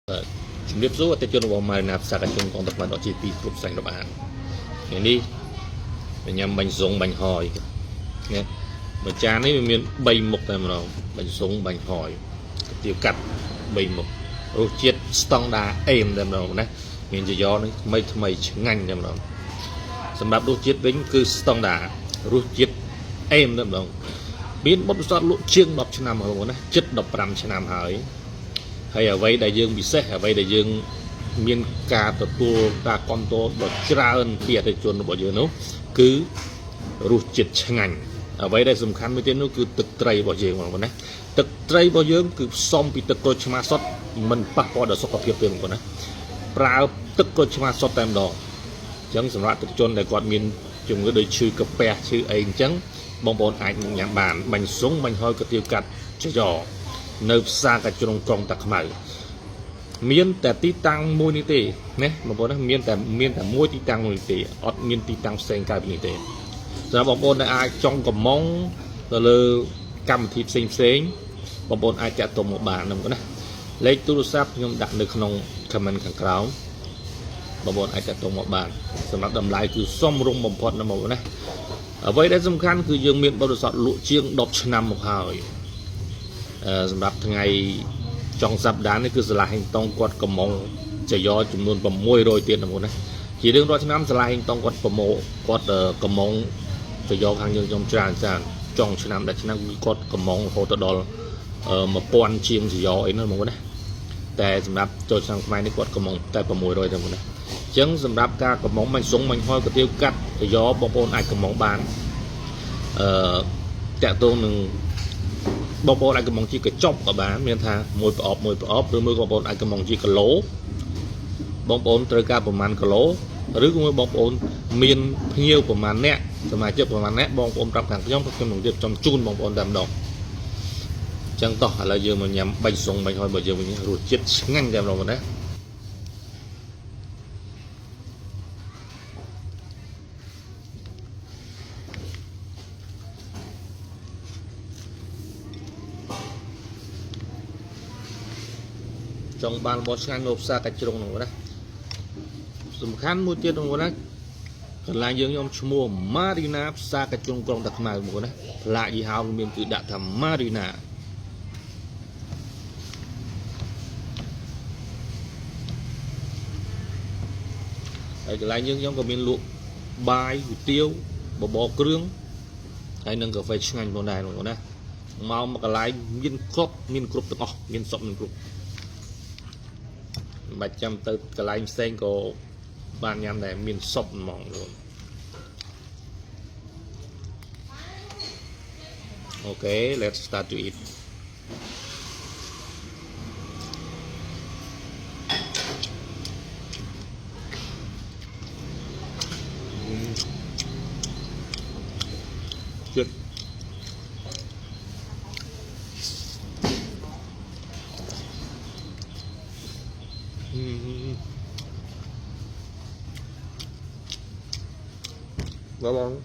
ជំរាបសួរអតិថិជនរបស់ម៉ែណាផ្សារកញ្ជុំកងទឹកបានដកជាទីគ្រប់ផ្សេងរបស់អាននេះញ៉ាំបាញ់សុងបាញ់ហយនេះមួយចាននេះវាមាន3មុខតែម្ដងបាញ់សុងបាញ់ហយកាទៀវកាត់3មុខរសជាតិស្តង់ដាអេមតែម្ដងណាមានជាយ៉នេះថ្មីឆ្ងាញ់តែម្ដងសម្រាប់រសជាតិវិញគឺស្តង់ដារសជាតិអេមតែម្ដងមានបទពិសោធន៍លក់ជាង10ឆ្នាំហើយណាជិត15ឆ្នាំហើយអ្វីដែលយើងពិសេសអ្វីដែលយើងមានការទទួលការគ្រប់គ្រងដ៏ច្រើនពីអតិថិជនរបស់យើងនោះគឺរសជាតិឆ្ងាញ់អ្វីដែលសំខាន់មួយទៀតនោះគឺទឹកត្រីរបស់យើងបងប្អូនណាទឹកត្រីរបស់យើងគឺផ្សំពីទឹកក្រូចឆ្មាសុទ្ធមិនប៉ះពាល់ដល់សុខភាពទេបងប្អូនណាប្រើទឹកក្រូចឆ្មាសុទ្ធតែម្ដងអញ្ចឹងសម្រាប់អតិថិជនដែលគាត់មានជំងឺដូចឈឺកាពះឈឺអីអញ្ចឹងបងប្អូនអាចញ៉ាំបានបាញ់សុងបាញ់ហយកាទៀវកាត់ចយ៉នៅផ្សារកជ្រុងក្រុងតាខ្មៅមានតែទីតាំងមួយនេះទេណាបងប្អូនណាមានតែមួយទីតាំងមួយទេអត់មានទីតាំងផ្សេងក្រៅពីនេះទេសម្រាប់បងប្អូនដែលអាចចង់កំងទៅលើកម្មវិធីផ្សេងបងប្អូនអាចចាក់ទុំមកបានណាបងប្អូនណាលេខទូរស័ព្ទខ្ញុំដាក់នៅក្នុង comment ខាងក្រោមបងប្អូនអាចចាក់ទុំមកបានសម្រាប់តម្លៃគឺសមរម្យបំផុតណាបងប្អូនណាអ្វីដែលសំខាន់គឺយើងមានបទពិសោធន៍លក់ជាង10ឆ្នាំមកហើយសម្រាប់ថ្ងៃចុងសប្តាហ៍នេះគឺសាលាហេងតុងគាត់កំងចយ៉ចំនួន600ទៀតណាបងណាជារៀងរាល់ឆ្នាំសាលាហេងតុងគាត់ប្រមូលគាត់កំងចយ៉ខាងយើងខ្ញុំច្រើនចុងឆ្នាំដល់ឆ្នាំគឺគាត់កំងរហូតដល់1000ជាងចយ៉អីហ្នឹងបងណាតែសម្រាប់ចូលឆ្នាំខ្មែរនេះគាត់កំងតែ600ទេបងណាអញ្ចឹងសម្រាប់ការកំងបាញ់សុងបាញ់ហយកាទៀវកាត់ចយ៉បងប្អូនអាចកំងបានតាក់ទងនឹងបងប្អូនអាចកំងជាកញ្ចប់ក៏បានមានថាមួយប្រអប់ឬមួយបងប្អូនអាចកំងជាគីឡូបងប្អូនត្រូវការប្រមាណគីឡូឬក៏បងប្អូនមានភ្ញៀវប្រមាណអ្នកសមាជិកប្រមាណអ្នកបងប្អូនប្រាប់ខាងខ្ញុំនឹងរៀបចំជូនបងប្អូនតែម្ដងអញ្ចឹងតោះឥឡូវយើងមកញ៉ាំបាញ់សុងបាញ់ហយរបស់យើងវិញរសជាតិឆ្ងាញ់តែម្ដងណាចង់បានរបស់ឆ្ងាញ់នៅផ្សារកាច់ជ្រុងនោះណាសំខាន់មួយទៀតនោះណាកន្លែងយើងខ្ញុំឈ្មោះ Marina ផ្សារកាច់ជ្រុងក្រុងតាខ្មៅមកណាផ្លាកយីហោមានគឺដាក់ថា Marina ហើយកន្លែងយើងខ្ញុំក៏មានលក់បាយគុយទាវបបរគ្រឿងហើយនឹងកាហ្វេឆ្ងាញ់ផងដែរបងប្អូនណាមកកន្លែងមានគ្រប់ទាំងអស់មានសពមានគ្រប់បាច់ចាំទៅកន្លែងផ្សេងក៏បានញ៉ាំដែរមានសពហ្មងluôn Okay let's start to eat good Vâng.